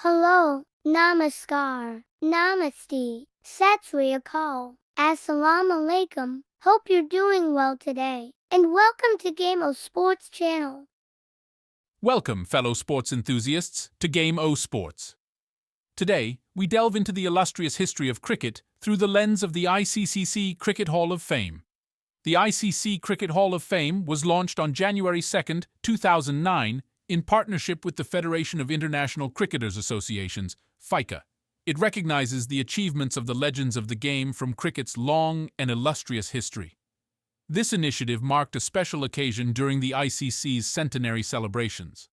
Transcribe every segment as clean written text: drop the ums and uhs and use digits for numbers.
Hello, Namaskar, Namaste, Sat Sri Akal, Assalamu Alaikum. Hope you're doing well today, and welcome to Game O Sports channel. Welcome, fellow sports enthusiasts, to Game O Sports. Today, we delve into the illustrious history of cricket through the lens of the ICC Cricket Hall of Fame. The ICC Cricket Hall of Fame was launched on January 2, 2009, in partnership with the Federation of International Cricketers Associations, FICA. It recognizes the achievements of the legends of the game from cricket's long and illustrious history. This initiative marked a special occasion during the ICC's centenary celebrations.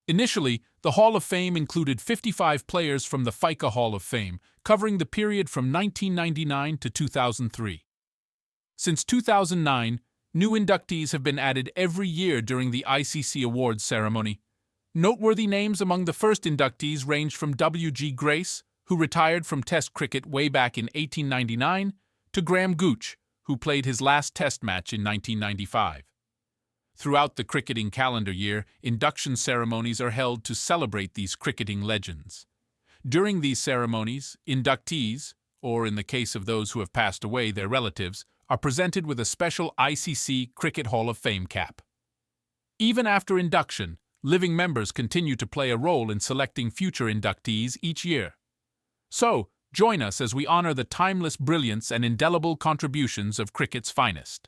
Initially, the Hall of Fame included 55 players from the FICA Hall of Fame, covering the period from 1999 to 2003. Since 2009, new inductees have been added every year during the ICC Awards ceremony. Noteworthy names among the first inductees ranged from W.G. Grace, who retired from Test cricket way back in 1899, to Graham Gooch, who played his last Test match in 1995. Throughout the cricketing calendar year, induction ceremonies are held to celebrate these cricketing legends. During these ceremonies, inductees, or in the case of those who have passed away, their relatives, are presented with a special ICC Cricket Hall of Fame cap. Even after induction, living members continue to play a role in selecting future inductees each year. So, join us as we honor the timeless brilliance and indelible contributions of cricket's finest.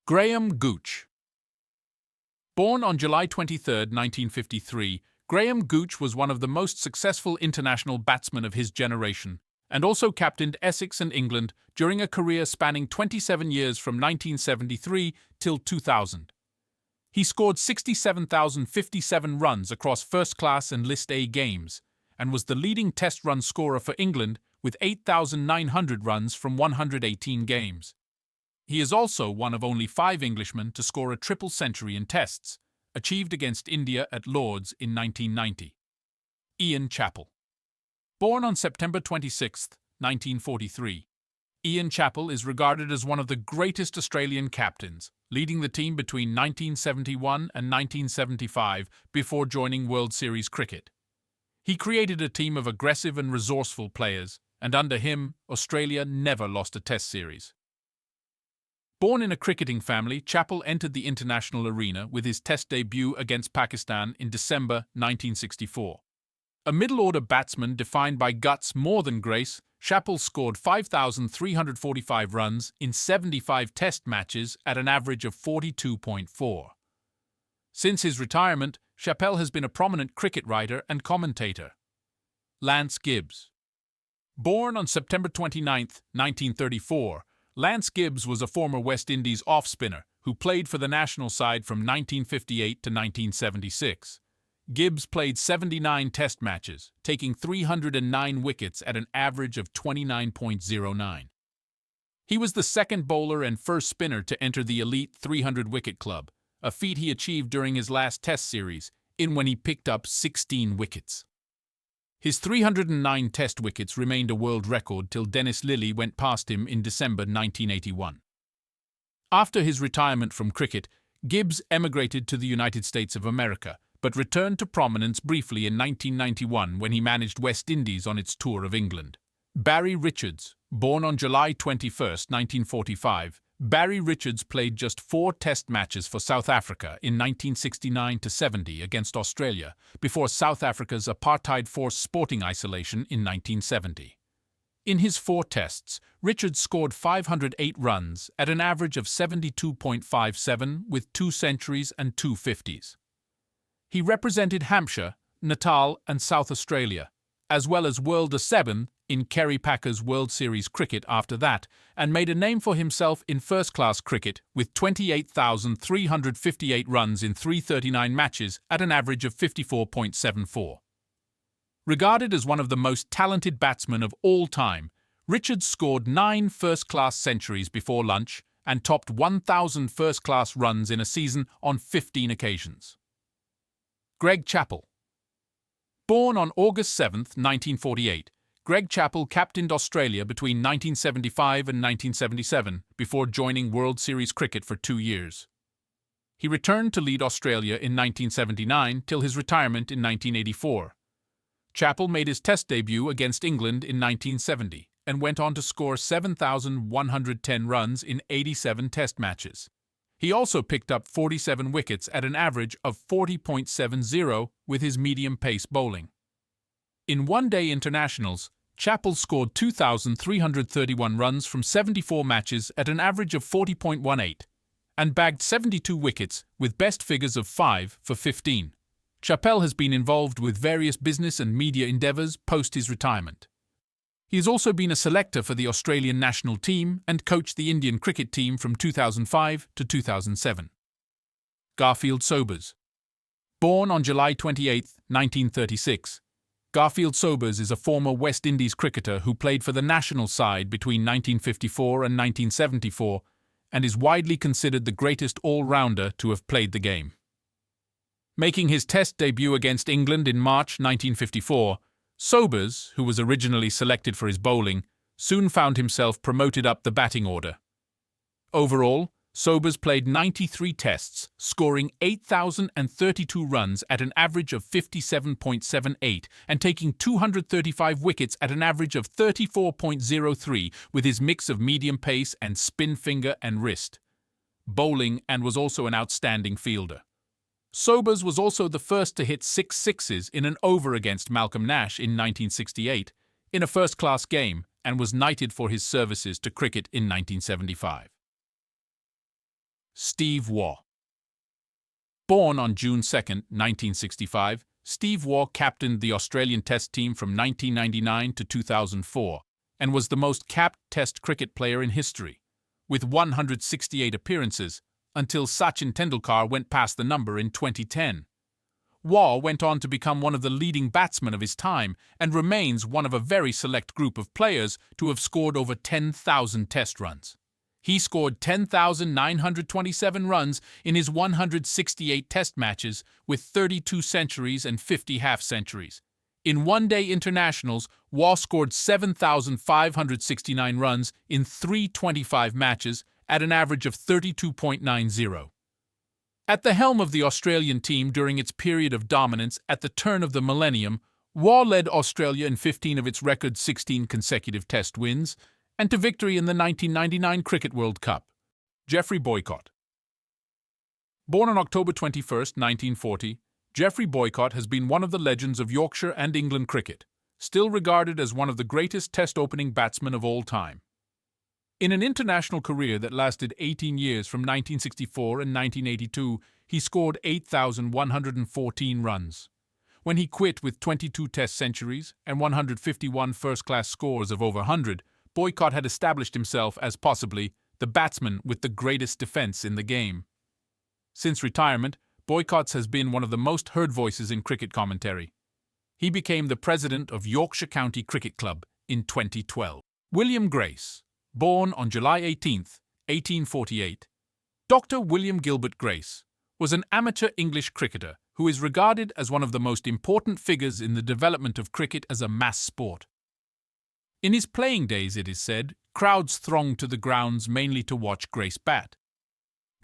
Graham Gooch. Born on July 23, 1953, Graham Gooch was one of the most successful international batsmen of his generation, and also captained Essex and England during a career spanning 27 years from 1973 till 2000. He scored 67,057 runs across first-class and List A games, and was the leading Test run scorer for England with 8,900 runs from 118 games. He is also one of only 5 Englishmen to score a triple century in Tests, achieved against India at Lord's in 1990. Ian Chappell. Born on September 26, 1943, Ian Chappell is regarded as one of the greatest Australian captains, leading the team between 1971 and 1975 before joining World Series cricket. He created a team of aggressive and resourceful players, and under him, Australia never lost a Test series. Born in a cricketing family, Chappell entered the international arena with his Test debut against Pakistan in December 1964. A middle-order batsman defined by guts more than grace, Chappell scored 5,345 runs in 75 Test matches at an average of 42.4. Since his retirement, Chappell has been a prominent cricket writer and commentator. Lance Gibbs. Born on September 29, 1934, Lance Gibbs was a former West Indies off-spinner who played for the national side from 1958 to 1976. Gibbs played 79 Test matches, taking 309 wickets at an average of 29.09. He was the second bowler and first spinner to enter the elite 300-wicket club, a feat he achieved during his last Test series, when he picked up 16 wickets. His 309 Test wickets remained a world record till Dennis Lillee went past him in December 1981. After his retirement from cricket, Gibbs emigrated to the United States of America, but returned to prominence briefly in 1991 when he managed West Indies on its tour of England. Barry Richards. Born on July 21, 1945, Barry Richards played just 4 Test matches for South Africa in 1969-70 against Australia, before South Africa's apartheid-forced sporting isolation in 1970. In his 4 Tests, Richards scored 508 runs at an average of 72.57 with 2 centuries and 2 50s. He represented Hampshire, Natal and South Australia, as well as World '07 in Kerry Packer's World Series cricket after that, and made a name for himself in first-class cricket with 28,358 runs in 339 matches at an average of 54.74. Regarded as one of the most talented batsmen of all time, Richards scored 9 first-class centuries before lunch and topped 1,000 first-class runs in a season on 15 occasions. Greg Chappell. Born on August 7, 1948, Greg Chappell captained Australia between 1975 and 1977 before joining World Series cricket for 2 years. He returned to lead Australia in 1979 till his retirement in 1984. Chappell made his Test debut against England in 1970 and went on to score 7,110 runs in 87 Test matches. He also picked up 47 wickets at an average of 40.70 with his medium-pace bowling. In one-day internationals, Chappell scored 2,331 runs from 74 matches at an average of 40.18 and bagged 72 wickets with best figures of 5 for 15. Chappell has been involved with various business and media endeavours post his retirement. He has also been a selector for the Australian national team and coached the Indian cricket team from 2005 to 2007. Garfield Sobers. Born on July 28, 1936, Garfield Sobers is a former West Indies cricketer who played for the national side between 1954 and 1974 and is widely considered the greatest all-rounder to have played the game. Making his Test debut against England in March 1954, Sobers, who was originally selected for his bowling, soon found himself promoted up the batting order. Overall, Sobers played 93 tests, scoring 8,032 runs at an average of 57.78 and taking 235 wickets at an average of 34.03 with his mix of medium pace and spin finger and wrist bowling, and was also an outstanding fielder. Sobers was also the first to hit 6 sixes in an over against Malcolm Nash in 1968 in a first-class game and was knighted for his services to cricket in 1975. Steve Waugh. Born on June 2, 1965, Steve Waugh captained the Australian Test team from 1999 to 2004 and was the most capped Test cricket player in history, with 168 appearances, until Sachin Tendulkar went past the number in 2010. Waugh went on to become one of the leading batsmen of his time and remains one of a very select group of players to have scored over 10,000 Test runs. He scored 10,927 runs in his 168 Test matches with 32 centuries and 50 half-centuries. In one-day internationals, Waugh scored 7,569 runs in 325 matches at an average of 32.90. At the helm of the Australian team during its period of dominance at the turn of the millennium, Waugh led Australia in 15 of its record 16 consecutive Test wins and to victory in the 1999 Cricket World Cup. Geoffrey Boycott. Born on October 21, 1940, Geoffrey Boycott has been one of the legends of Yorkshire and England cricket, still regarded as one of the greatest Test opening batsmen of all time. In an international career that lasted 18 years from 1964 and 1982, he scored 8,114 runs. When he quit with 22 Test centuries and 151 first-class scores of over 100, Boycott had established himself as possibly the batsman with the greatest defence in the game. Since retirement, Boycott has been one of the most heard voices in cricket commentary. He became the president of Yorkshire County Cricket Club in 2012. William Grace. Born on July 18, 1848, Dr. William Gilbert Grace was an amateur English cricketer who is regarded as one of the most important figures in the development of cricket as a mass sport. In his playing days, it is said, crowds thronged to the grounds mainly to watch Grace bat.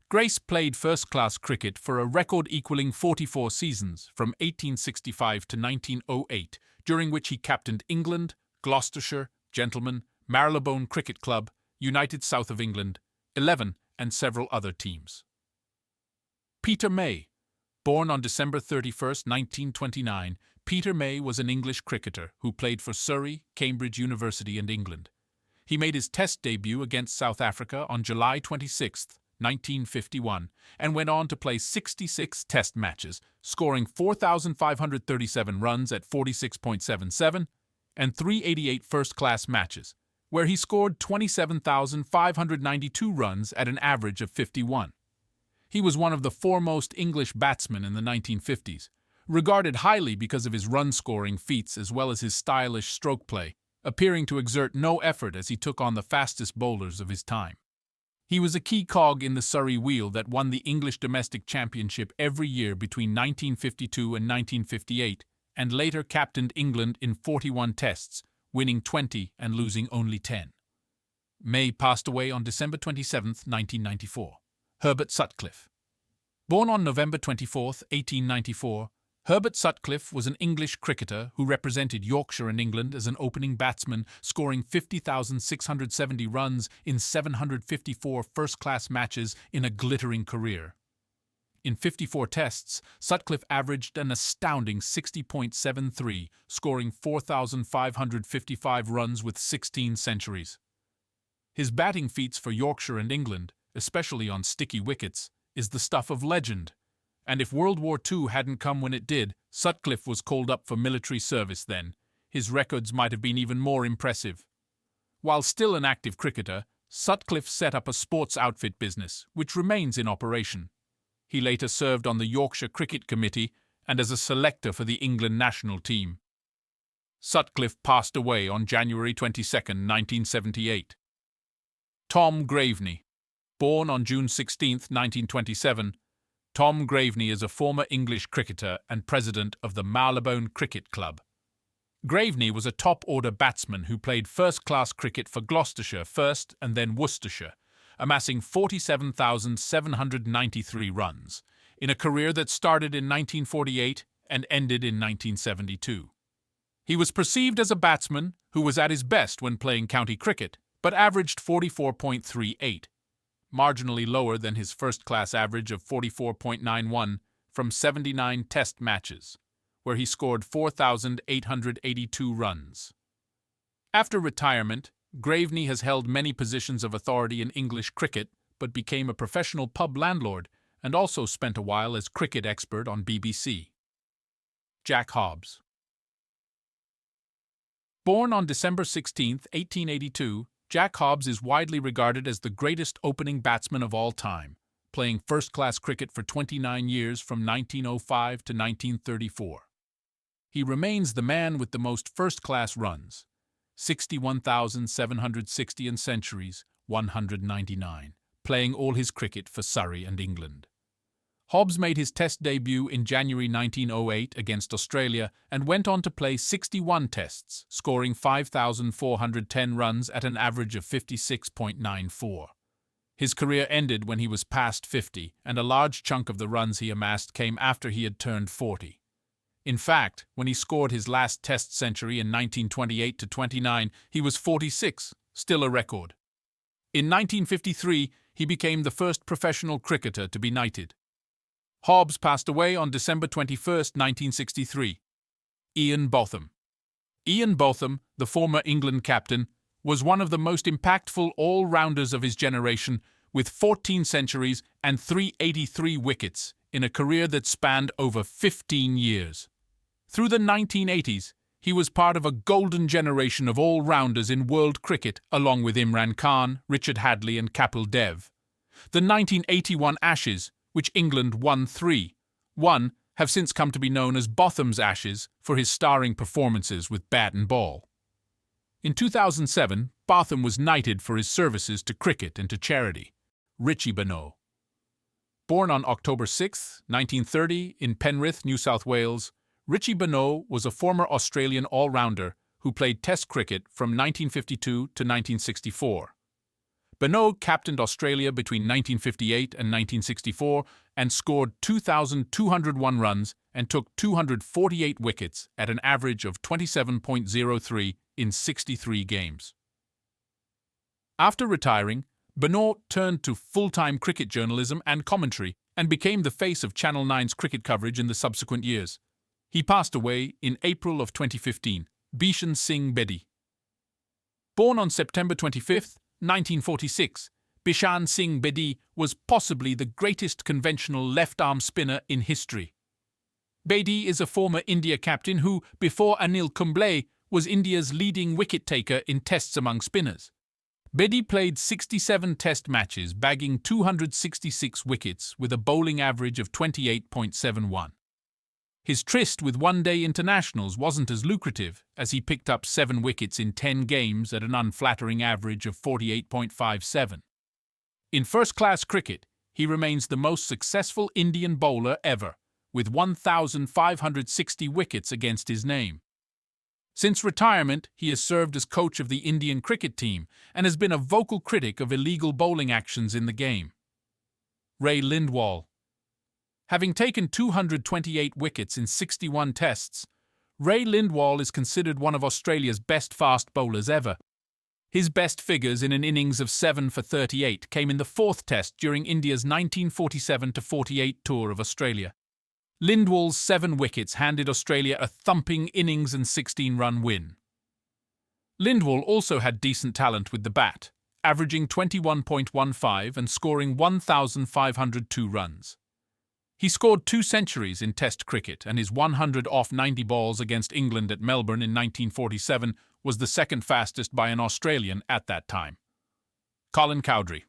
Grace played first-class cricket for a record-equalling 44 seasons from 1865 to 1908, during which he captained England, Gloucestershire, Gentlemen, Marylebone Cricket Club, United South of England, 11, and several other teams. Peter May. Born on December 31, 1929, Peter May was an English cricketer who played for Surrey, Cambridge University and England. He made his Test debut against South Africa on July 26, 1951, and went on to play 66 Test matches, scoring 4,537 runs at 46.77 and 388 first-class matches, where he scored 27,592 runs at an average of 51. He was one of the foremost English batsmen in the 1950s, regarded highly because of his run-scoring feats as well as his stylish stroke play, appearing to exert no effort as he took on the fastest bowlers of his time. He was a key cog in the Surrey wheel that won the English domestic championship every year between 1952 and 1958, and later captained England in 41 tests, winning 20 and losing only 10. May passed away on December 27, 1994. Herbert Sutcliffe. Born on November 24, 1894, Herbert Sutcliffe was an English cricketer who represented Yorkshire and England as an opening batsman, scoring 50,670 runs in 754 first-class matches in a glittering career. In 54 tests, Sutcliffe averaged an astounding 60.73, scoring 4,555 runs with 16 centuries. His batting feats for Yorkshire and England, especially on sticky wickets, is the stuff of legend. And if World War II hadn't come when it did, Sutcliffe was called up for military service then, his records might have been even more impressive. While still an active cricketer, Sutcliffe set up a sports outfit business, which remains in operation. He later served on the Yorkshire Cricket Committee and as a selector for the England national team. Sutcliffe passed away on January 22, 1978. Tom Graveney. Born on June 16, 1927, Tom Graveney is a former English cricketer and president of the Marylebone Cricket Club. Graveney was a top-order batsman who played first-class cricket for Gloucestershire first and then Worcestershire, amassing 47,793 runs, in a career that started in 1948 and ended in 1972. He was perceived as a batsman who was at his best when playing county cricket, but averaged 44.38, marginally lower than his first-class average of 44.91 from 79 test matches, where he scored 4,882 runs. After retirement, Graveney has held many positions of authority in English cricket, but became a professional pub landlord and also spent a while as cricket expert on BBC. Jack Hobbs. Born on December 16, 1882, Jack Hobbs is widely regarded as the greatest opening batsman of all time, playing first-class cricket for 29 years from 1905 to 1934. He remains the man with the most first-class runs, 61,760 and centuries, 199, playing all his cricket for Surrey and England. Hobbs made his Test debut in January 1908 against Australia and went on to play 61 tests, scoring 5,410 runs at an average of 56.94. His career ended when he was past 50, and a large chunk of the runs he amassed came after he had turned 40. In fact, when he scored his last Test century in 1928-29, he was 46, still a record. In 1953, he became the first professional cricketer to be knighted. Hobbs passed away on December 21, 1963. Ian Botham. Ian Botham, the former England captain, was one of the most impactful all-rounders of his generation, with 14 centuries and 383 wickets in a career that spanned over 15 years. Through the 1980s, he was part of a golden generation of all-rounders in world cricket, along with Imran Khan, Richard Hadley and Kapil Dev. The 1981 Ashes, which England won 3-1, have since come to be known as Botham's Ashes for his starring performances with bat and ball. In 2007, Botham was knighted for his services to cricket and to charity. Richie Benaud. Born on October 6, 1930, in Penrith, New South Wales, Richie Benaud was a former Australian all-rounder who played Test cricket from 1952 to 1964. Benaud captained Australia between 1958 and 1964 and scored 2,201 runs and took 248 wickets at an average of 27.03 in 63 games. After retiring, Benaud turned to full-time cricket journalism and commentary and became the face of Channel 9's cricket coverage in the subsequent years. He passed away in April of 2015. Bishan Singh Bedi. Born on September 25, 1946, Bishan Singh Bedi was possibly the greatest conventional left-arm spinner in history. Bedi is a former India captain who, before Anil Kumble, was India's leading wicket-taker in tests among spinners. Bedi played 67 test matches, bagging 266 wickets with a bowling average of 28.71. His tryst with one-day internationals wasn't as lucrative, as he picked up 7 wickets in 10 games at an unflattering average of 48.57. In first-class cricket, he remains the most successful Indian bowler ever, with 1,560 wickets against his name. Since retirement, he has served as coach of the Indian cricket team and has been a vocal critic of illegal bowling actions in the game. Ray Lindwall. Having taken 228 wickets in 61 tests, Ray Lindwall is considered one of Australia's best fast bowlers ever. His best figures in an innings of 7 for 38 came in the fourth test during India's 1947-48 tour of Australia. Lindwall's 7 wickets handed Australia a thumping innings and 16-run win. Lindwall also had decent talent with the bat, averaging 21.15 and scoring 1,502 runs. He scored 2 centuries in Test cricket, and his 100 off 90 balls against England at Melbourne in 1947 was the second fastest by an Australian at that time. Colin Cowdrey.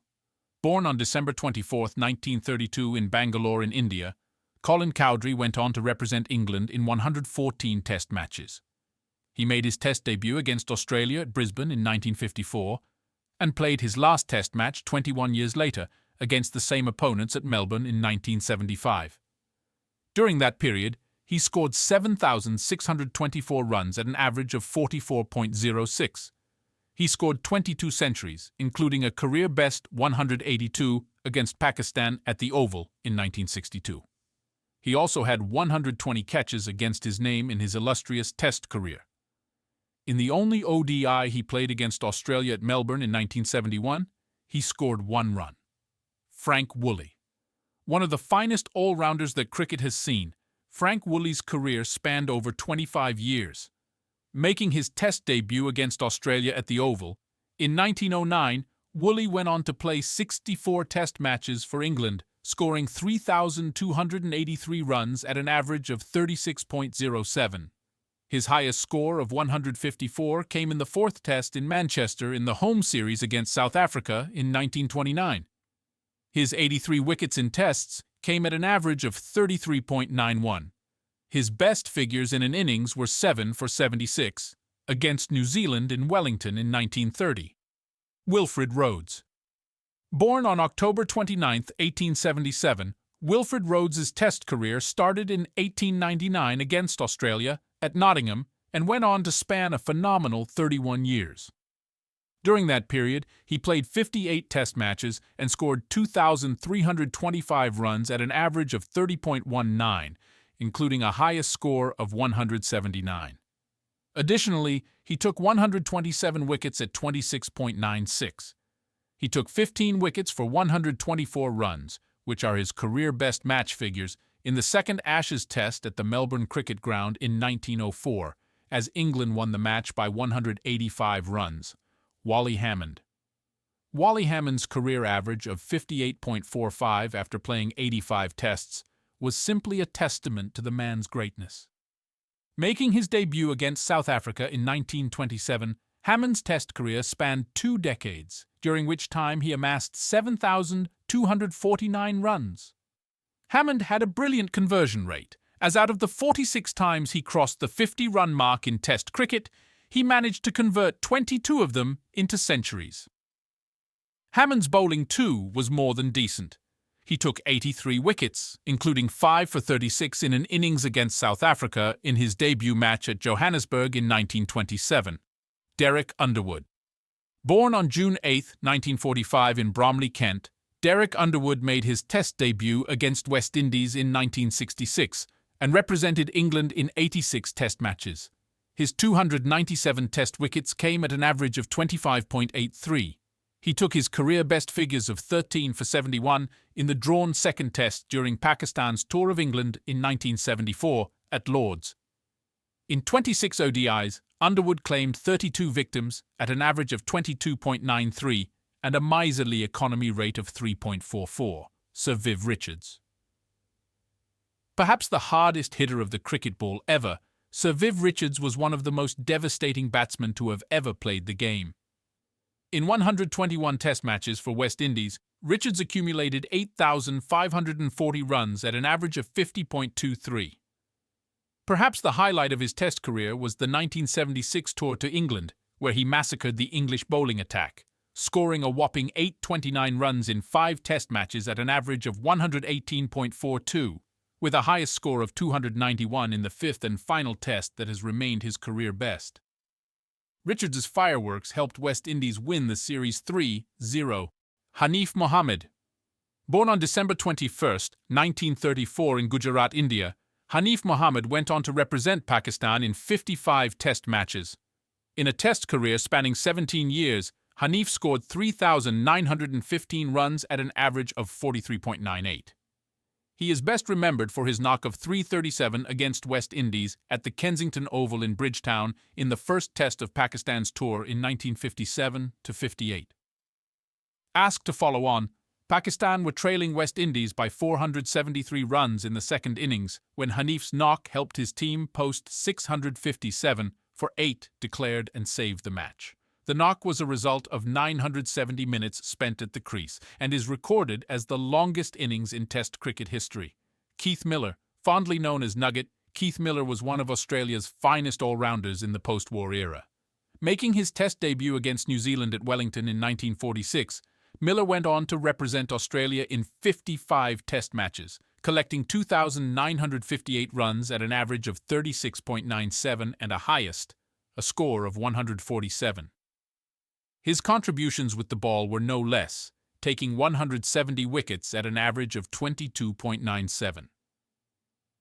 Born on December 24, 1932 in Bangalore in India, Colin Cowdrey went on to represent England in 114 Test matches. He made his Test debut against Australia at Brisbane in 1954 and played his last Test match 21 years later against the same opponents at Melbourne in 1975. During that period, he scored 7,624 runs at an average of 44.06. He scored 22 centuries, including a career-best 182 against Pakistan at the Oval in 1962. He also had 120 catches against his name in his illustrious Test career. In the only ODI he played against Australia at Melbourne in 1971, he scored 1 run. Frank Woolley. One of the finest all-rounders that cricket has seen, Frank Woolley's career spanned over 25 years. Making his Test debut against Australia at the Oval, in 1909, Woolley went on to play 64 Test matches for England, scoring 3,283 runs at an average of 36.07. His highest score of 154 came in the fourth Test in Manchester in the home series against South Africa in 1929. His 83 wickets in Tests came at an average of 33.91. His best figures in an innings were 7 for 76 against New Zealand in Wellington in 1930. Wilfred Rhodes. Born on October 29, 1877, Wilfred Rhodes's Test career started in 1899 against Australia at Nottingham and went on to span a phenomenal 31 years. During that period, he played 58 Test matches and scored 2,325 runs at an average of 30.19, including a highest score of 179. Additionally, he took 127 wickets at 26.96. He took 15 wickets for 124 runs, which are his career-best match figures, in the second Ashes Test at the Melbourne Cricket Ground in 1904, as England won the match by 185 runs. Wally Hammond. Wally Hammond's career average of 58.45 after playing 85 tests was simply a testament to the man's greatness. Making his debut against South Africa in 1927, Hammond's Test career spanned 2 decades, during which time he amassed 7,249 runs. Hammond had a brilliant conversion rate, as out of the 46 times he crossed the 50-run mark in Test cricket, he managed to convert 22 of them into centuries. Hammond's bowling, too, was more than decent. He took 83 wickets, including 5 for 36 in an innings against South Africa in his debut match at Johannesburg in 1927. Derek Underwood. Born on June 8, 1945 in Bromley, Kent, Derek Underwood made his Test debut against West Indies in 1966 and represented England in 86 Test matches. His 297 Test wickets came at an average of 25.83. He took his career-best figures of 13 for 71 in the drawn second Test during Pakistan's Tour of England in 1974 at Lord's. In 26 ODIs, Underwood claimed 32 victims at an average of 22.93 and a miserly economy rate of 3.44. Sir Viv Richards. Perhaps the hardest hitter of the cricket ball ever, Sir Viv Richards was one of the most devastating batsmen to have ever played the game. In 121 Test matches for West Indies, Richards accumulated 8,540 runs at an average of 50.23. Perhaps the highlight of his Test career was the 1976 tour to England, where he massacred the English bowling attack, scoring a whopping 829 runs in 5 Test matches at an average of 118.42, with a highest score of 291 in the 5th and final Test that has remained his career best. Richards' fireworks helped West Indies win the series 3-0. Hanif Mohammed. Born on December 21, 1934 in Gujarat, India, Hanif Mohammad went on to represent Pakistan in 55 Test matches. In a Test career spanning 17 years, Hanif scored 3,915 runs at an average of 43.98. He is best remembered for his knock of 337 against West Indies at the Kensington Oval in Bridgetown in the first Test of Pakistan's tour in 1957-58. Asked to follow on, Pakistan were trailing West Indies by 473 runs in the second innings when Hanif's knock helped his team post 657 for 8 declared and saved the match. The knock was a result of 970 minutes spent at the crease and is recorded as the longest innings in Test cricket history. Keith Miller, fondly known as Nugget, Keith Miller was one of Australia's finest all-rounders in the post-war era. Making his Test debut against New Zealand at Wellington in 1946, Miller went on to represent Australia in 55 Test matches, collecting 2,958 runs at an average of 36.97 and a score of 147. His contributions with the ball were no less, taking 170 wickets at an average of 22.97.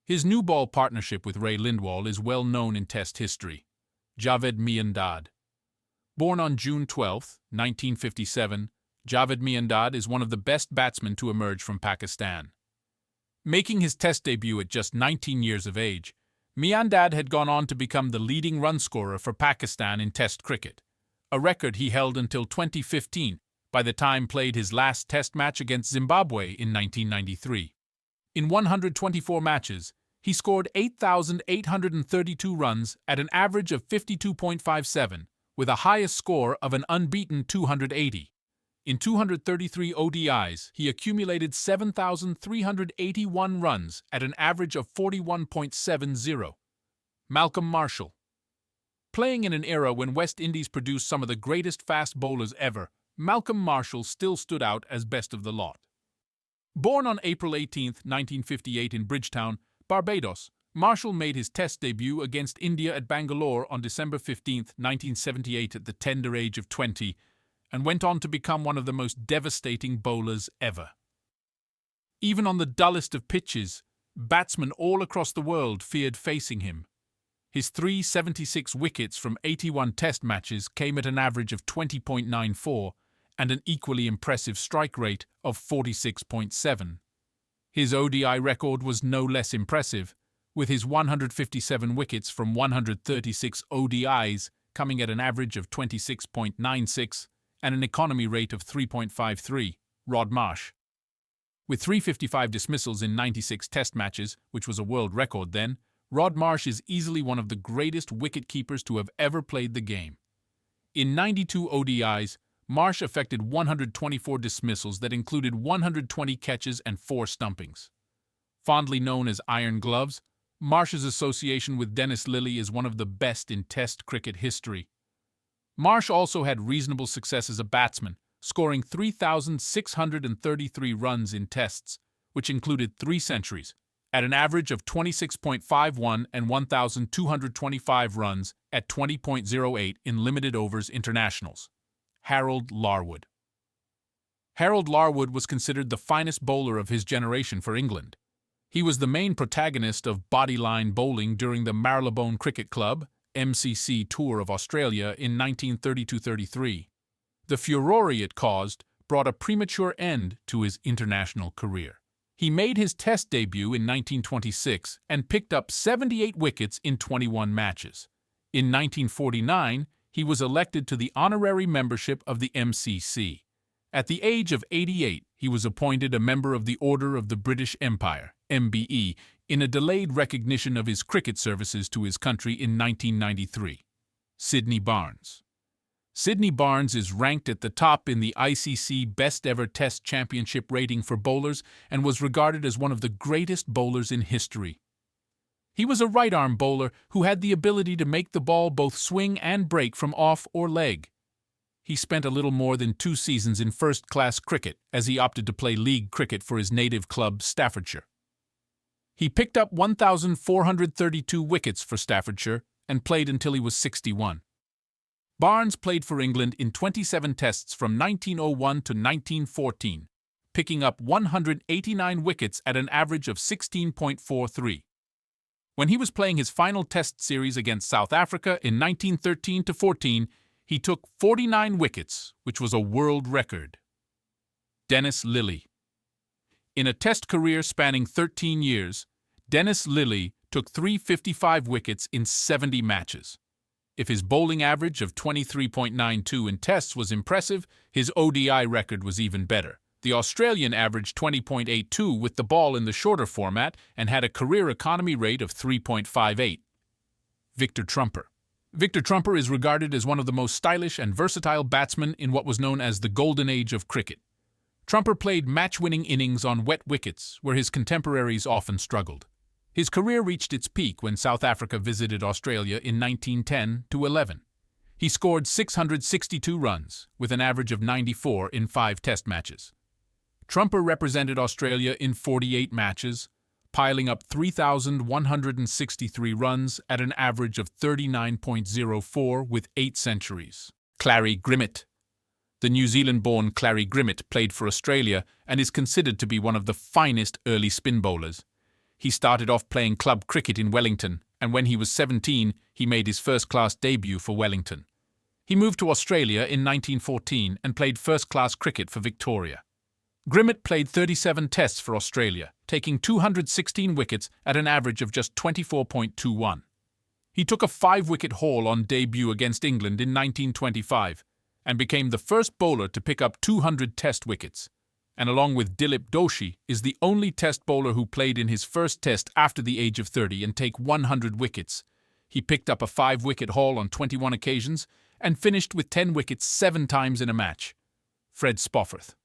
His new ball partnership with Ray Lindwall is well known in Test history. Javed Miandad. Born on June 12, 1957, Javed Miandad is one of the best batsmen to emerge from Pakistan. Making his Test debut at just 19 years of age, Miandad had gone on to become the leading run scorer for Pakistan in Test cricket, a record he held until 2015, by the time played his last Test match against Zimbabwe in 1993. In 124 matches, he scored 8,832 runs at an average of 52.57, with a highest score of an unbeaten 280. In 233 ODIs, he accumulated 7,381 runs at an average of 41.70. Malcolm Marshall. Playing in an era when West Indies produced some of the greatest fast bowlers ever, Malcolm Marshall still stood out as best of the lot. Born on April 18, 1958 in Bridgetown, Barbados, Marshall made his Test debut against India at Bangalore on December 15, 1978 at the tender age of 20, and went on to become one of the most devastating bowlers ever. Even on the dullest of pitches, batsmen all across the world feared facing him. His 376 wickets from 81 Test matches came at an average of 20.94 and an equally impressive strike rate of 46.7. His ODI record was no less impressive, with his 157 wickets from 136 ODIs coming at an average of 26.96 and an economy rate of 3.53, Rod Marsh. With 355 dismissals in 96 Test matches, which was a world record then, Rod Marsh is easily one of the greatest wicket-keepers to have ever played the game. In 92 ODIs, Marsh effected 124 dismissals that included 120 catches and 4 stumpings. Fondly known as Iron Gloves, Marsh's association with Dennis Lillee is one of the best in Test cricket history. Marsh also had reasonable success as a batsman, scoring 3,633 runs in Tests, which included 3 centuries, at an average of 26.51 and 1,225 runs at 20.08 in limited overs internationals. Harold Larwood. Harold Larwood was considered the finest bowler of his generation for England. He was the main protagonist of bodyline bowling during the Marylebone Cricket Club (MCC) tour of Australia in 1932-33. The furore it caused brought a premature end to his international career. He made his Test debut in 1926 and picked up 78 wickets in 21 matches. In 1949, he was elected to the honorary membership of the MCC. At the age of 88, he was appointed a member of the Order of the British Empire, MBE, in a delayed recognition of his cricket services to his country in 1993. Sydney Barnes. Sydney Barnes is ranked at the top in the ICC Best Ever Test Championship rating for bowlers and was regarded as one of the greatest bowlers in history. He was a right-arm bowler who had the ability to make the ball both swing and break from off or leg. He spent a little more than 2 seasons in first-class cricket as he opted to play league cricket for his native club, Staffordshire. He picked up 1,432 wickets for Staffordshire and played until he was 61. Barnes played for England in 27 Tests from 1901 to 1914, picking up 189 wickets at an average of 16.43. When he was playing his final Test series against South Africa in 1913-14, he took 49 wickets, which was a world record. Dennis Lillee. In a Test career spanning 13 years, Dennis Lillee took 355 wickets in 70 matches. If his bowling average of 23.92 in Tests was impressive, his ODI record was even better. The Australian averaged 20.82 with the ball in the shorter format and had a career economy rate of 3.58. Victor Trumper. Victor Trumper is regarded as one of the most stylish and versatile batsmen in what was known as the golden age of cricket. Trumper played match-winning innings on wet wickets, where his contemporaries often struggled. His career reached its peak when South Africa visited Australia in 1910-11. He scored 662 runs, with an average of 94 in 5 Test matches. Trumper represented Australia in 48 matches, piling up 3,163 runs at an average of 39.04 with 8 centuries. Clary Grimmett. The New Zealand-born Clary Grimmett played for Australia and is considered to be one of the finest early spin bowlers. He started off playing club cricket in Wellington, and when he was 17, he made his first-class debut for Wellington. He moved to Australia in 1914 and played first-class cricket for Victoria. Grimmett played 37 Tests for Australia, taking 216 wickets at an average of just 24.21. He took a 5-wicket haul on debut against England in 1925 and became the first bowler to pick up 200 Test wickets, and along with Dilip Doshi, is the only Test bowler who played in his first Test after the age of 30 and take 100 wickets. He picked up a 5-wicket haul on 21 occasions and finished with 10 wickets 7 times in a match. Fred Spofforth.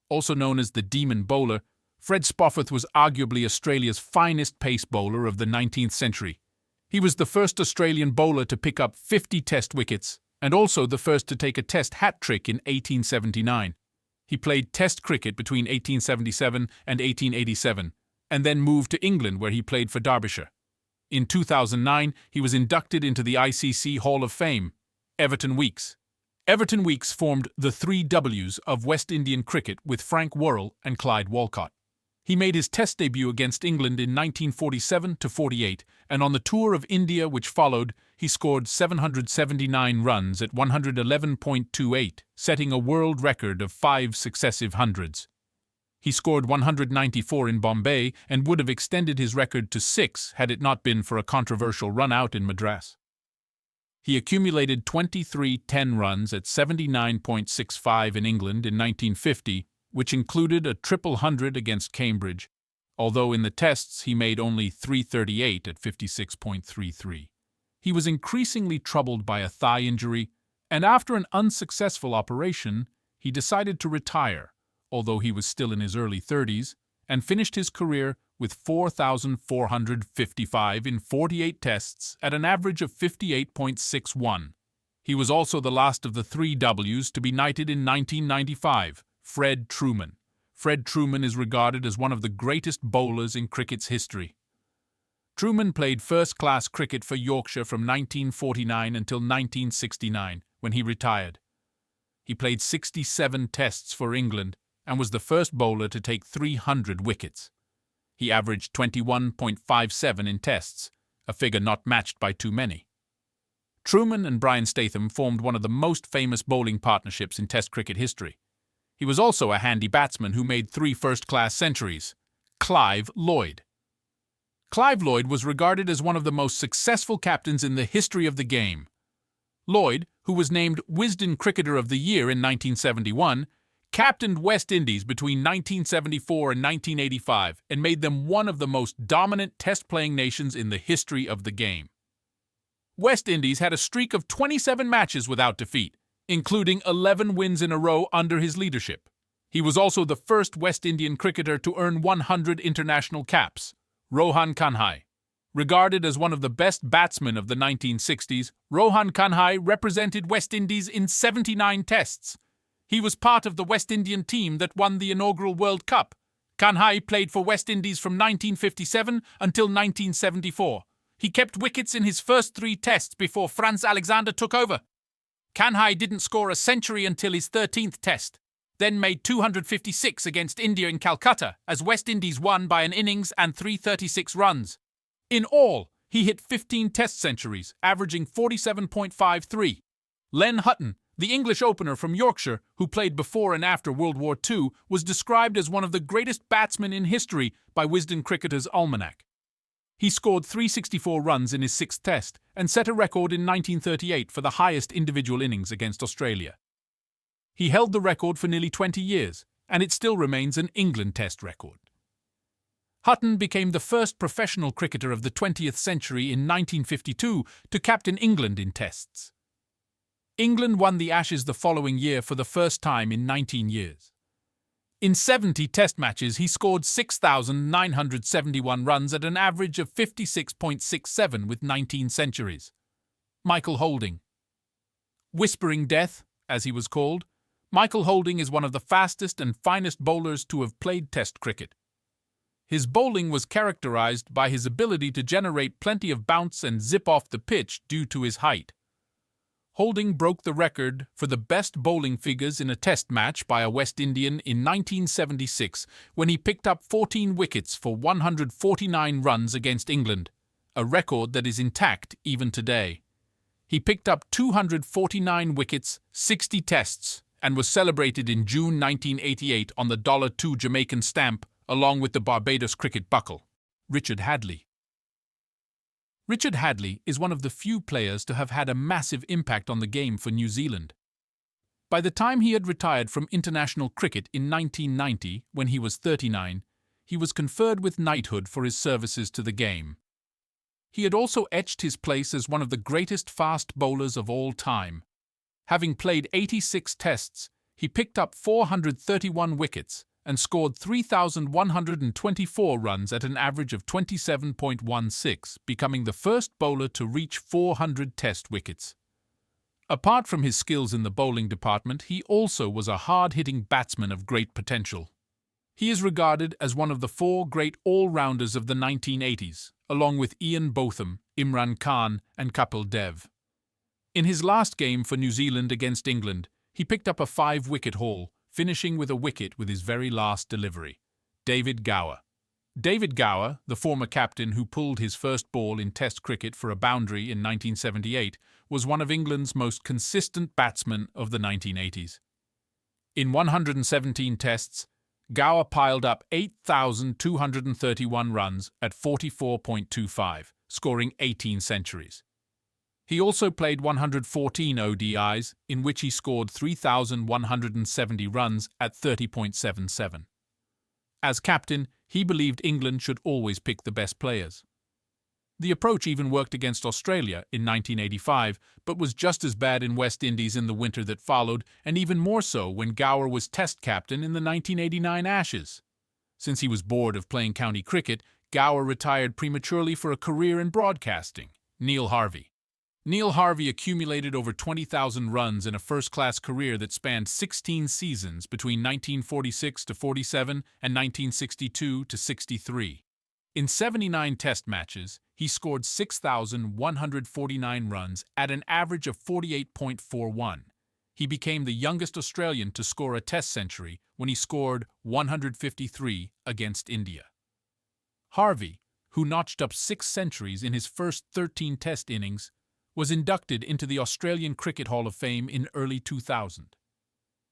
Also known as the Demon Bowler, Fred Spofforth was arguably Australia's finest pace bowler of the 19th century. He was the first Australian bowler to pick up 50 Test wickets, and also the first to take a Test hat-trick in 1879. He played Test cricket between 1877 and 1887, and then moved to England where he played for Derbyshire. In 2009, he was inducted into the ICC Hall of Fame. Everton Weekes. Everton Weekes formed the 3 Ws of West Indian cricket with Frank Worrell and Clyde Walcott. He made his Test debut against England in 1947-48, and on the tour of India which followed, he scored 779 runs at 111.28, setting a world record of 5 successive hundreds. He scored 194 in Bombay and would have extended his record to 6 had it not been for a controversial run-out in Madras. He accumulated 23 10 runs at 79.65 in England in 1950, which included a triple hundred against Cambridge, although in the Tests he made only 338 at 56.33. He was increasingly troubled by a thigh injury, and after an unsuccessful operation, he decided to retire, although he was still in his early 30s, and finished his career with 4,455 in 48 Tests at an average of 58.61. He was also the last of the 3 Ws to be knighted in 1995, Fred Trueman. Fred Trueman is regarded as one of the greatest bowlers in cricket's history. Trueman played first-class cricket for Yorkshire from 1949 until 1969, when he retired. He played 67 Tests for England and was the first bowler to take 300 wickets. He averaged 21.57 in Tests, a figure not matched by too many. Trueman and Brian Statham formed one of the most famous bowling partnerships in Test cricket history. He was also a handy batsman who made 3 first-class centuries. Clive Lloyd. Clive Lloyd was regarded as one of the most successful captains in the history of the game. Lloyd, who was named Wisden Cricketer of the Year in 1971, captained West Indies between 1974 and 1985 and made them one of the most dominant Test-playing nations in the history of the game. West Indies had a streak of 27 matches without defeat, including 11 wins in a row under his leadership. He was also the first West Indian cricketer to earn 100 international caps. Rohan Kanhai. Regarded as one of the best batsmen of the 1960s, Rohan Kanhai represented West Indies in 79 Tests. He was part of the West Indian team that won the inaugural World Cup. Kanhai played for West Indies from 1957 until 1974. He kept wickets in his first 3 Tests before Franz Alexander took over. Kanhai didn't score a century until his 13th Test. then made 256 against India in Calcutta as West Indies won by an innings and 336 runs. In all, he hit 15 Test centuries, averaging 47.53. Len Hutton, the English opener from Yorkshire, who played before and after World War II, was described as one of the greatest batsmen in history by Wisden Cricketer's Almanac. He scored 364 runs in his sixth Test and set a record in 1938 for the highest individual innings against Australia. He held the record for nearly 20 years, and it still remains an England Test record. Hutton became the first professional cricketer of the 20th century in 1952 to captain England in Tests. England won the Ashes the following year for the first time in 19 years. In 70 Test matches, he scored 6,971 runs at an average of 56.67 with 19 centuries. Michael Holding. Whispering Death, as he was called, Michael Holding is one of the fastest and finest bowlers to have played Test cricket. His bowling was characterized by his ability to generate plenty of bounce and zip off the pitch due to his height. Holding broke the record for the best bowling figures in a Test match by a West Indian in 1976 when he picked up 14 wickets for 149 runs against England, a record that is intact even today. He picked up 249 wickets, 60 Tests, and was celebrated in June 1988 on the $2 Jamaican stamp along with the Barbados cricket buckle. Richard Hadlee. Richard Hadlee is one of the few players to have had a massive impact on the game for New Zealand. By the time he had retired from international cricket in 1990, when he was 39, he was conferred with knighthood for his services to the game. He had also etched his place as one of the greatest fast bowlers of all time. Having played 86 Tests, he picked up 431 wickets and scored 3,124 runs at an average of 27.16, becoming the first bowler to reach 400 Test wickets. Apart from his skills in the bowling department, he also was a hard-hitting batsman of great potential. He is regarded as one of the four great all-rounders of the 1980s, along with Ian Botham, Imran Khan, and Kapil Dev. In his last game for New Zealand against England, he picked up a 5-wicket haul, finishing with a wicket with his very last delivery. David Gower. David Gower, the former captain who pulled his first ball in Test cricket for a boundary in 1978, was one of England's most consistent batsmen of the 1980s. In 117 Tests, Gower piled up 8,231 runs at 44.25, scoring 18 centuries. He also played 114 ODIs, in which he scored 3,170 runs at 30.77. As captain, he believed England should always pick the best players. The approach even worked against Australia in 1985, but was just as bad in West Indies in the winter that followed, and even more so when Gower was Test captain in the 1989 Ashes. Since he was bored of playing county cricket, Gower retired prematurely for a career in broadcasting. Neil Harvey. Neil Harvey accumulated over 20,000 runs in a first-class career that spanned 16 seasons between 1946 to 47 and 1962 to 63. In 79 Test matches, he scored 6,149 runs at an average of 48.41. He became the youngest Australian to score a Test century when he scored 153 against India. Harvey, who notched up 6 centuries in his first 13 Test innings, was inducted into the Australian Cricket Hall of Fame in early 2000.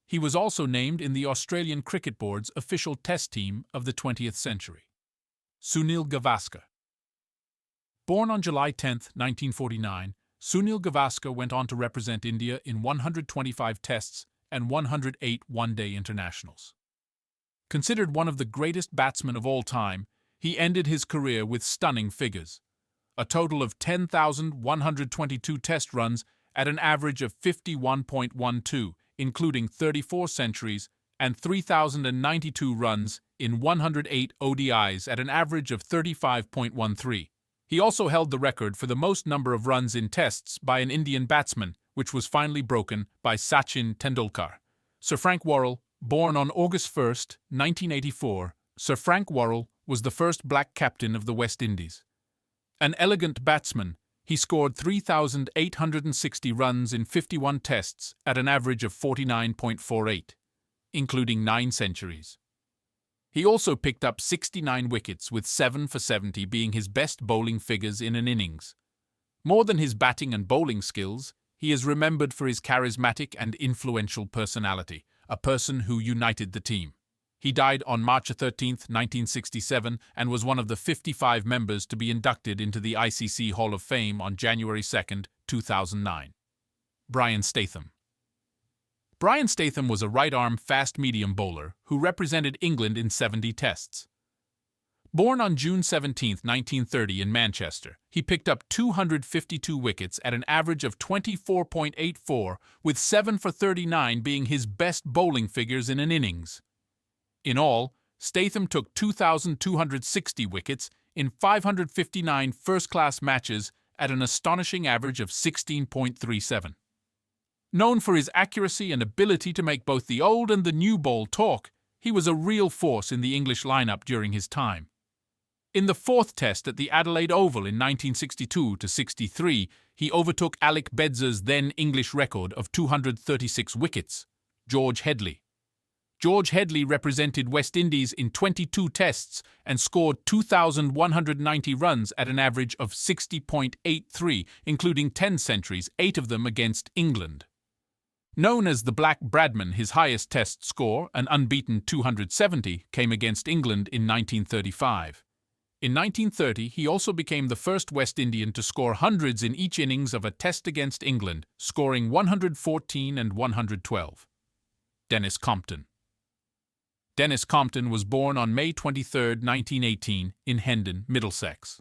He was also named in the Australian Cricket Board's official Test team of the 20th century. Sunil Gavaskar. Born on July 10, 1949, Sunil Gavaskar went on to represent India in 125 Tests and 108 one-day internationals. Considered one of the greatest batsmen of all time, he ended his career with stunning figures. A total of 10,122 Test runs at an average of 51.12, including 34 centuries, and 3,092 runs in 108 ODIs at an average of 35.13. He also held the record for the most number of runs in Tests by an Indian batsman, which was finally broken by Sachin Tendulkar. Sir Frank Worrell, born on August 1, 1984, Sir Frank Worrell was the first black captain of the West Indies. An elegant batsman, he scored 3,860 runs in 51 Tests at an average of 49.48. including 9 centuries. He also picked up 69 wickets, with 7 for 70 being his best bowling figures in an innings. More than his batting and bowling skills, he is remembered for his charismatic and influential personality, a person who united the team. He died on March 13, 1967, and was one of the 55 members to be inducted into the ICC Hall of Fame on January 2, 2009. Brian Statham. Brian Statham was a right-arm fast-medium bowler who represented England in 70 tests. Born on June 17, 1930 in Manchester, he picked up 252 wickets at an average of 24.84, with 7 for 39 being his best bowling figures in an innings. In all, Statham took 2,260 wickets in 559 first-class matches at an astonishing average of 16.37. Known for his accuracy and ability to make both the old and the new ball talk, he was a real force in the English lineup during his time. In the 4th Test at the Adelaide Oval in 1962-63, he overtook Alec Bedser's then English record of 236 wickets, George Headley. George Headley represented West Indies in 22 tests and scored 2,190 runs at an average of 60.83, including 10 centuries, 8 of them against England. Known as the Black Bradman, his highest test score, an unbeaten 270, came against England in 1935. In 1930, he also became the first West Indian to score hundreds in each innings of a test against England, scoring 114 and 112. Dennis Compton. Dennis Compton was born on May 23, 1918, in Hendon, Middlesex.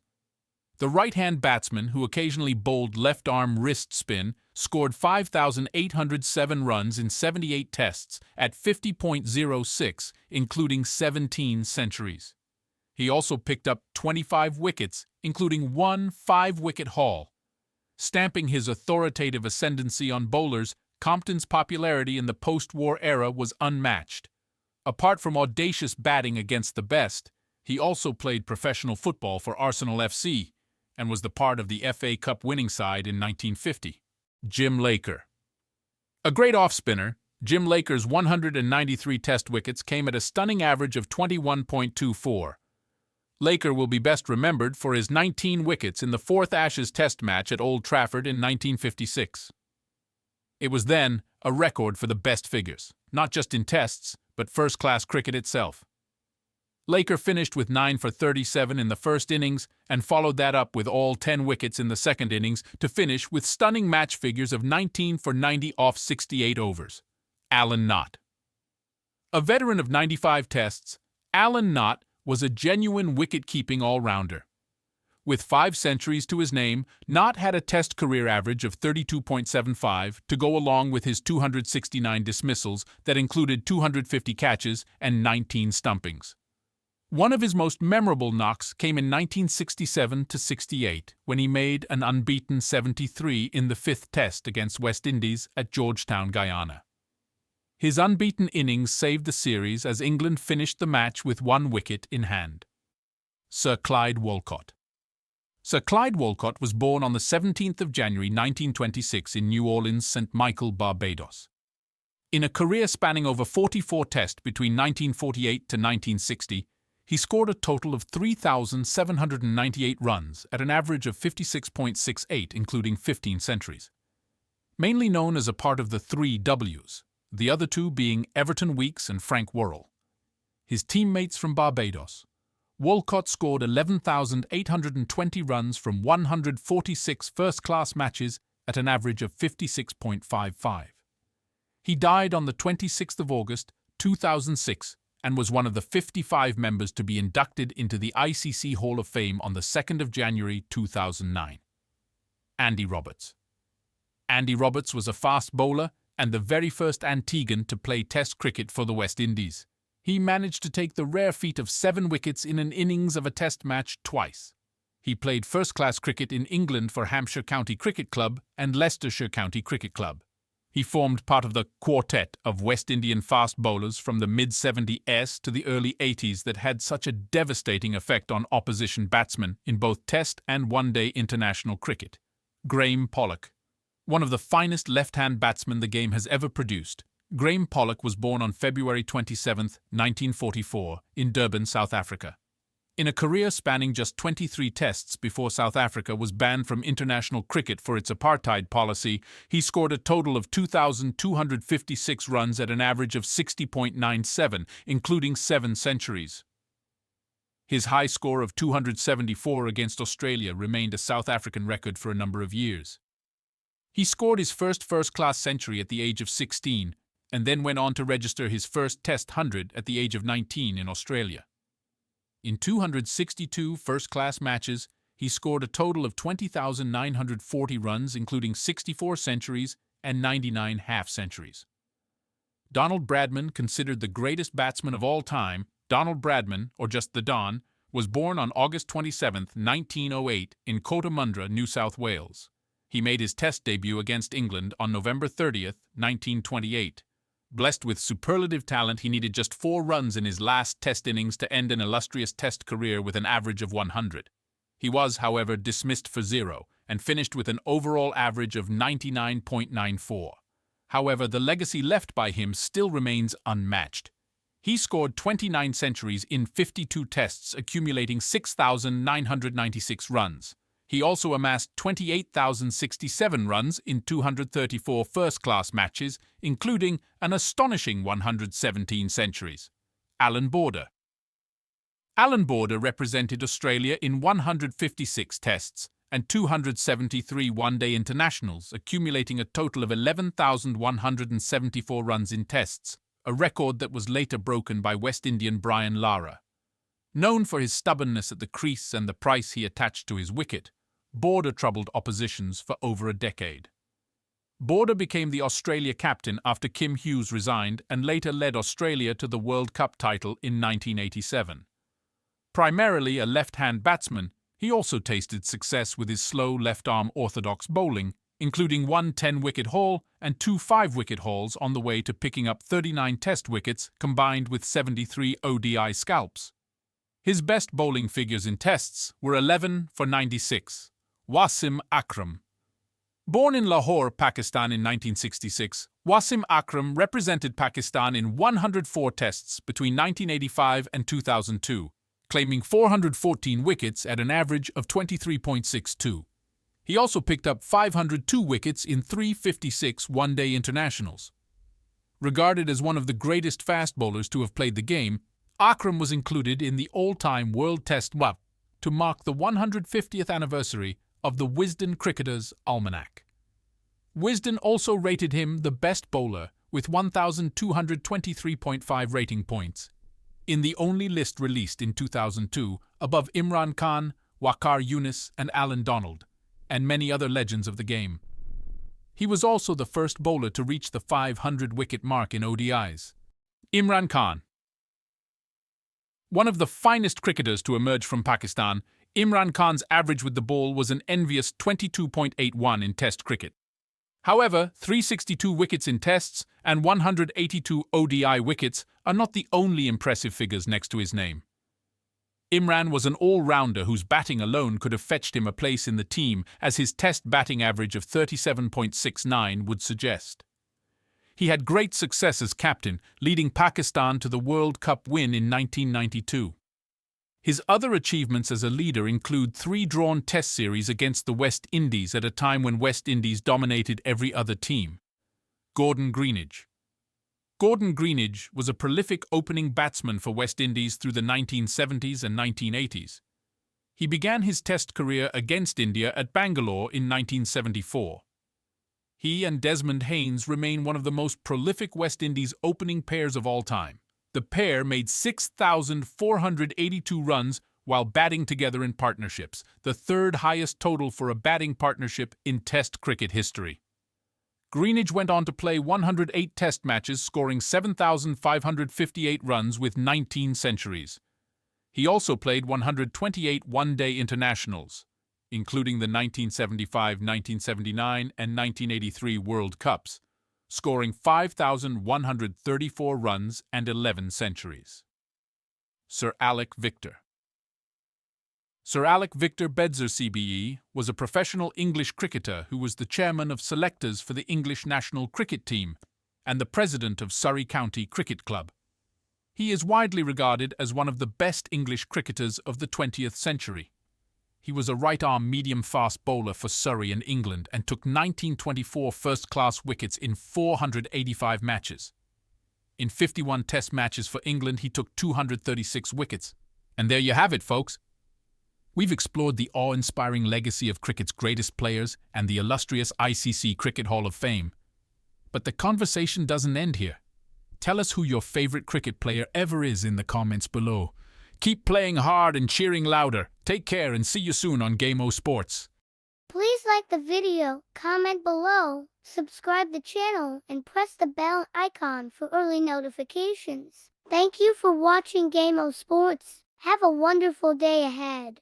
The right-hand batsman, who occasionally bowled left-arm wrist spin, scored 5,807 runs in 78 tests at 50.06, including 17 centuries. He also picked up 25 wickets, including 1 5-wicket haul. Stamping his authoritative ascendancy on bowlers, Compton's popularity in the post-war era was unmatched. Apart from audacious batting against the best, he also played professional football for Arsenal FC and was the part of the FA Cup winning side in 1950. Jim Laker. A great off-spinner, Jim Laker's 193 test wickets came at a stunning average of 21.24. Laker will be best remembered for his 19 wickets in the 4th Ashes Test match at Old Trafford in 1956. It was then a record for the best figures, not just in tests, but first-class cricket itself. Laker finished with 9 for 37 in the first innings and followed that up with all 10 wickets in the second innings to finish with stunning match figures of 19 for 90 off 68 overs. Alan Knott. A veteran of 95 tests, Alan Knott was a genuine wicket-keeping all-rounder. With 5 centuries to his name, Knott had a test career average of 32.75 to go along with his 269 dismissals that included 250 catches and 19 stumpings. One of his most memorable knocks came in 1967-68, when he made an unbeaten 73 in the 5th Test against West Indies at Georgetown, Guyana. His unbeaten innings saved the series as England finished the match with 1 wicket in hand. Sir Clyde Walcott. Sir Clyde Walcott was born on the 17th of January 1926 in New Orleans, St. Michael, Barbados. In a career spanning over 44 tests between 1948 to 1960, he scored a total of 3,798 runs at an average of 56.68, including 15 centuries. Mainly known as a part of the 3 Ws, the other 2 being Everton Weekes and Frank Worrell. His teammates from Barbados, Walcott scored 11,820 runs from 146 first-class matches at an average of 56.55. He died on the 26th of August, 2006, and was one of the 55 members to be inducted into the ICC Hall of Fame on the 2nd of January 2009. Andy Roberts. Andy Roberts was a fast bowler and the very first Antiguan to play Test cricket for the West Indies. He managed to take the rare feat of 7 wickets in an innings of a Test match twice. He played first-class cricket in England for Hampshire County Cricket Club and Leicestershire County Cricket Club. He formed part of the quartet of West Indian fast bowlers from the mid-70s to the early 80s that had such a devastating effect on opposition batsmen in both Test and one-day international cricket. Graham Pollock. One of the finest left-hand batsmen the game has ever produced, Graham Pollock was born on February 27, 1944, in Durban, South Africa. In a career spanning just 23 tests before South Africa was banned from international cricket for its apartheid policy, he scored a total of 2,256 runs at an average of 60.97, including 7 centuries. His high score of 274 against Australia remained a South African record for a number of years. He scored his first-class century at the age of 16, and then went on to register his first Test 100 at the age of 19 in Australia. In 262 first-class matches, he scored a total of 20,940 runs, including 64 centuries and 99 half-centuries. Donald Bradman, considered the greatest batsman of all time, Donald Bradman, or just the Don, was born on August 27, 1908, in Cootamundra, New South Wales. He made his Test debut against England on November 30, 1928. Blessed with superlative talent, he needed just 4 runs in his last Test innings to end an illustrious Test career with an average of 100. He was, however, dismissed for 0 and finished with an overall average of 99.94. However, the legacy left by him still remains unmatched. He scored 29 centuries in 52 Tests, accumulating 6,996 runs. He also amassed 28,067 runs in 234 first-class matches, including an astonishing 117 centuries. Alan Border. Alan Border represented Australia in 156 Tests and 273 one-day internationals, accumulating a total of 11,174 runs in Tests, a record that was later broken by West Indian Brian Lara. Known for his stubbornness at the crease and the price he attached to his wicket, Border troubled oppositions for over a decade. Border became the Australia captain after Kim Hughes resigned and later led Australia to the World Cup title in 1987. Primarily a left-hand batsman, he also tasted success with his slow left-arm orthodox bowling, including 1 10-wicket haul and 2 5-wicket hauls on the way to picking up 39 Test wickets combined with 73 ODI scalps. His best bowling figures in Tests were 11 for 96. Wasim Akram. Born in Lahore, Pakistan in 1966, Wasim Akram represented Pakistan in 104 Tests between 1985 and 2002, claiming 414 wickets at an average of 23.62. He also picked up 502 wickets in 356 one-day internationals. Regarded as one of the greatest fast bowlers to have played the game, Akram was included in the all-time World Test WAP to mark the 150th anniversary of the Wisden Cricketer's Almanac. Wisden also rated him the best bowler with 1,223.5 rating points, in the only list released in 2002, above Imran Khan, Waqar Younis and Alan Donald, and many other legends of the game. He was also the first bowler to reach the 500-wicket mark in ODIs. Imran Khan. One of the finest cricketers to emerge from Pakistan, Imran Khan's average with the ball was an envious 22.81 in Test cricket. However, 362 wickets in Tests and 182 ODI wickets are not the only impressive figures next to his name. Imran was an all-rounder whose batting alone could have fetched him a place in the team, as his Test batting average of 37.69 would suggest. He had great success as captain, leading Pakistan to the World Cup win in 1992. His other achievements as a leader include 3 drawn Test series against the West Indies at a time when West Indies dominated every other team. Gordon Greenidge. Gordon Greenidge was a prolific opening batsman for West Indies through the 1970s and 1980s. He began his Test career against India at Bangalore in 1974. He and Desmond Haynes remain one of the most prolific West Indies opening pairs of all time. The pair made 6,482 runs while batting together in partnerships, the 3rd highest total for a batting partnership in Test cricket history. Greenidge went on to play 108 Test matches, scoring 7,558 runs with 19 centuries. He also played 128 one-day internationals, including the 1975, 1979, and 1983 World Cups, scoring 5,134 runs and 11 centuries. Sir Alec Victor. Sir Alec Victor Bedser CBE was a professional English cricketer who was the chairman of selectors for the English national cricket team and the president of Surrey County Cricket Club. He is widely regarded as one of the best English cricketers of the 20th century. He was a right-arm medium-fast bowler for Surrey and England and took 1924 first-class wickets in 485 matches. In 51 Test matches for England, he took 236 wickets. And there you have it, folks. We've explored the awe-inspiring legacy of cricket's greatest players and the illustrious ICC Cricket Hall of Fame. But the conversation doesn't end here. Tell us who your favorite cricket player ever is in the comments below. Keep playing hard and cheering louder. Take care and see you soon on Game O Sports. Please like the video, comment below, subscribe the channel, and press the bell icon for early notifications. Thank you for watching Game O Sports. Have a wonderful day ahead.